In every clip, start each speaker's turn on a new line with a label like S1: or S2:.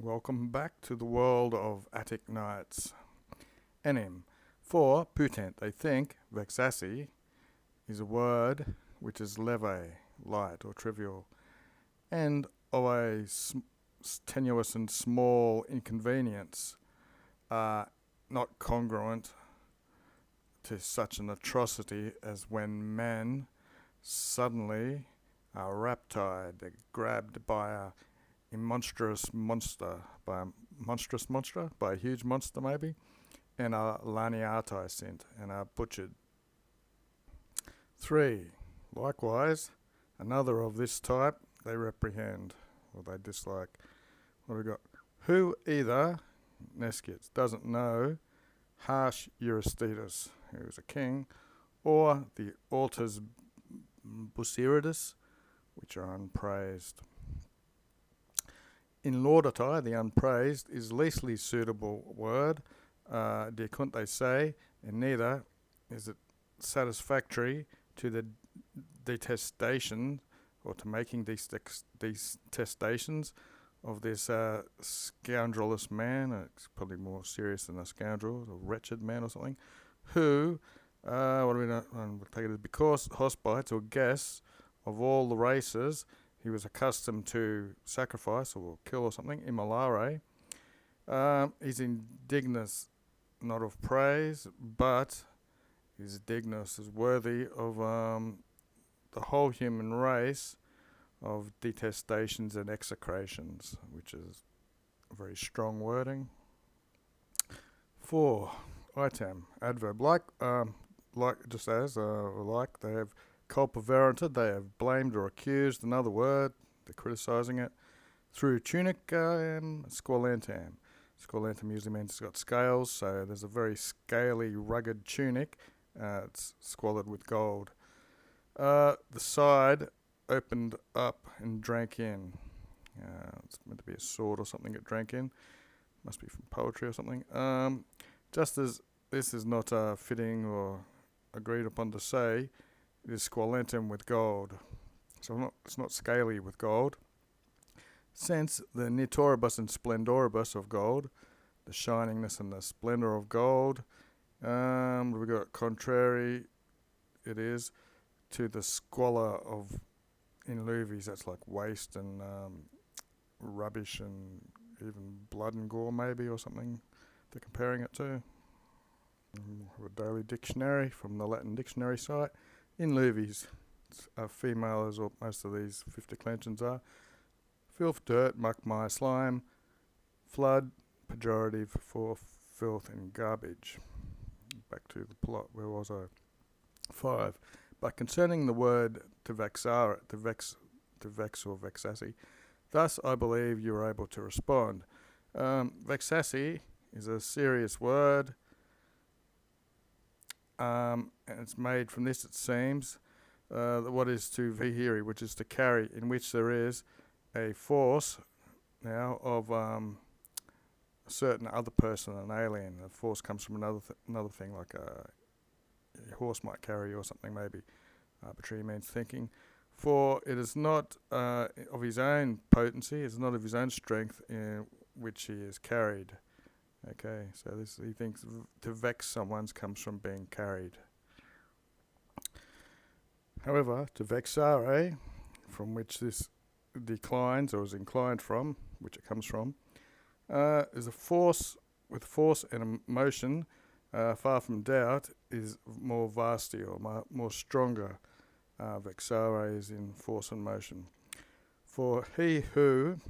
S1: welcome back to the world of Attic Nights. Enim. For putent, they think, vexassi, is a word which is leve, light or trivial, and of a tenuous and small inconvenience, not congruent to such an atrocity as when men suddenly are raptide, grabbed by a monstrous monster, by a huge monster maybe, and are laniati sent, and are butchered. 3. Likewise, another of this type they reprehend, or they dislike. What have we got? Who either, Nescius, doesn't know harsh Eurysthetus, who is a king, or the altars Busiridus, which are unpraised. In laudati, the unpraised, is leastly suitable word, decunt they say, and neither is it satisfactory to the detestation, or to making these detestations of this scoundrelous man. It's probably more serious than a scoundrel, a wretched man or something, who, what do we know? We'll take it as because hospites or guests of all the races he was accustomed to sacrifice or kill or something, immolare. He's indignus, not of praise, but his dignus is worthy of the whole human race of detestations and execrations, which is very strong wording. 4. Item, adverb, like just as, like, they have culpaveranted, they have blamed or accused, another word, they're criticising it, through tunicam, squalentam. Squalentam usually means it's got scales, so there's a very scaly, rugged tunic, it's squalid with gold. The side opened up and drank in. It's meant to be a sword or something it drank in. Must be from poetry or something. Just as this is not fitting or agreed upon to say, it is squalentum with gold. So it's not scaly with gold. Since the nitoribus and splendoribus of gold, the shiningness and the splendor of gold, we've got contrary, it is, to the squalor of in luvies, that's like waste and rubbish and even blood and gore maybe or something they're comparing it to. A daily dictionary from the Latin dictionary site. In luvies, female as most of these fifth declensions are. Filth, dirt, muck, mire, slime. Flood, pejorative for filth and garbage. Back to the plot, where was I? 5. But concerning the word to vex or vexassi, thus I believe you are able to respond. Vexassi is a serious word, and it's made from this, it seems, what is to vihiri, which is to carry, in which there is a force now of a certain other person, an alien. The force comes from another thing, like a horse might carry or something, maybe. Arbitrary means thinking. For it is not of his own potency, it is not of his own strength in which he is carried. Okay, so this, he thinks to vex someone comes from being carried. However, to vexare, from which this declines or is inclined from, which it comes from, is a force with force and emotion, far from doubt, is more vasty or more stronger. Vexare is in force and motion. For he who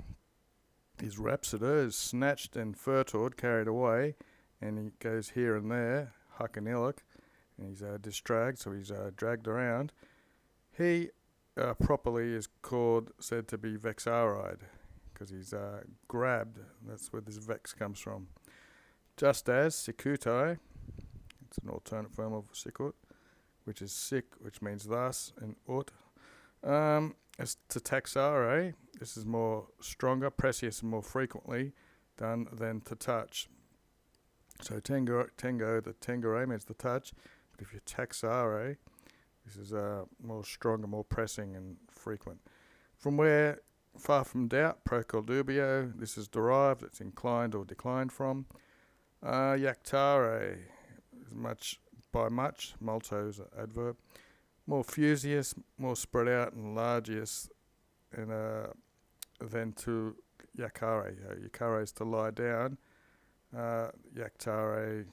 S1: is rhapsody is snatched and furtawed, carried away, and he goes here and there, huck and illick, and he's distragged, so he's dragged around. He properly is said to be vexaride, because he's grabbed. That's where this vex comes from. Just as sicutai, it's an alternate form of sicut, which is sick, which means thus, and ut. As to taxare, this is more stronger, precious, and more frequently done than to touch. So tengo, the tengere means the touch, but if you taxare, this is more stronger, more pressing, and frequent. From where far from doubt, procul dubio, this is derived, it's inclined or declined from. Iactare, is much by much, multo is an adverb. More fusius, more spread out, and largius, and than to iacare. Iacare is to lie down. Iactare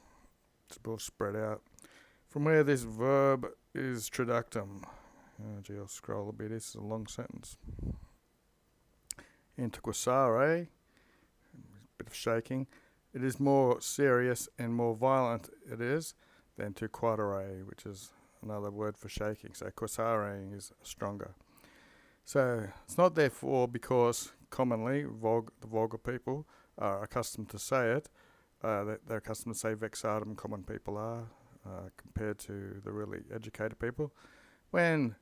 S1: is more spread out. From where this verb is traductum. Oh gee, I'll scroll a bit. This is a long sentence. Antiquasare, bit of shaking. It is more serious and more violent it is than to quadere, which is another word for shaking. So quasare is stronger. So it's not therefore because commonly the vulgar people are accustomed to say it. They're accustomed to say vexatum, common people are, compared to the really educated people. When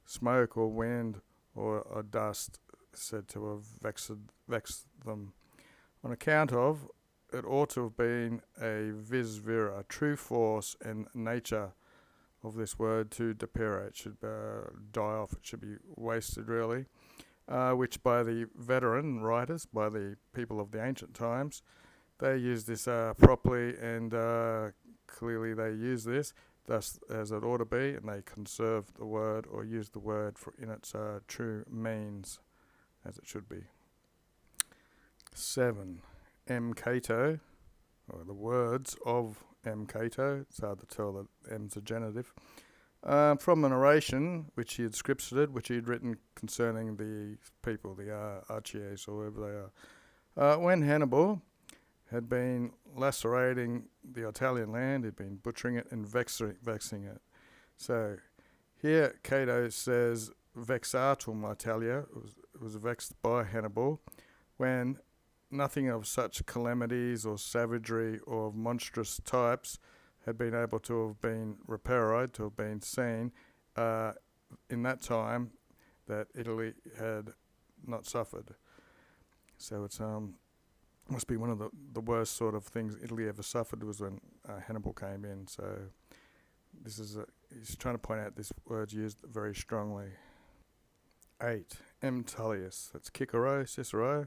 S1: smoke or wind or dust is said to have vexed them, on account of it ought to have been a vis vera, true force and nature of this word to depere. It should die off, it should be wasted really, which by the veteran writers, by the people of the ancient times, they use this properly and clearly they use this thus as it ought to be, and they conserve the word or use the word in its true means as it should be. 7. M. Cato, or the words of M. Cato. It's hard to tell that M's a genitive. From an oration which he had scripted, which he had written concerning the people, the Archies, or whoever they are. When Hannibal had been lacerating the Italian land, he'd been butchering it and vexing it. So here Cato says vexatum Italia, it was vexed by Hannibal, when nothing of such calamities or savagery or of monstrous types had been able to have been repaired, to have been seen in that time that Italy had not suffered. So it's must be one of the worst sort of things Italy ever suffered was when Hannibal came in. So this is he's trying to point out this word's used very strongly. 8. M. Tullius, that's Cicero.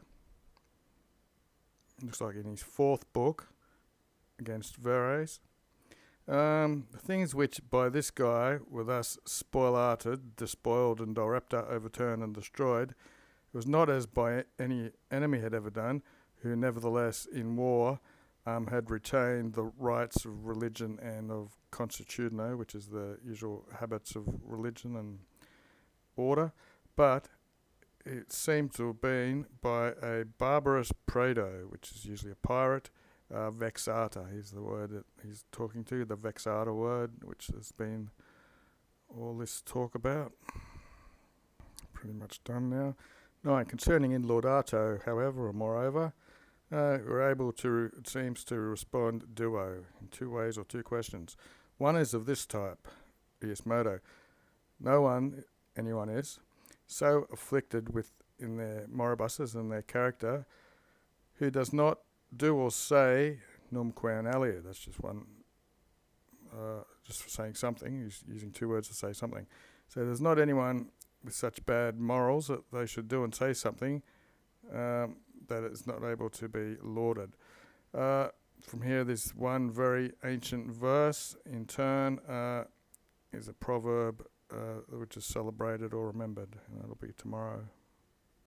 S1: Looks like in his 4th book against Verres. The things which by this guy were thus spoilated, despoiled and direpta, overturned and destroyed, it was not as by any enemy had ever done, who nevertheless in war had retained the rights of religion and of consuetudine, which is the usual habits of religion and order, but it seemed to have been by a barbarous praedo, which is usually a pirate, vexata, he's the word that he's talking to, the vexata word, which has been all this talk about. Pretty much done now. 9. Concerning in laudato, however, or moreover, we're able to, it seems, to respond duo in 2 ways or 2 questions. One is of this type, ius modo. No one, anyone is, so afflicted in their moribus's and their character, who does not do or say numque alia. That's just one, just for saying something. He's using 2 words to say something. So there's not anyone with such bad morals that they should do and say something that is not able to be lauded. From here, this one very ancient verse, in turn, is a proverb which is celebrated or remembered, and that'll be tomorrow.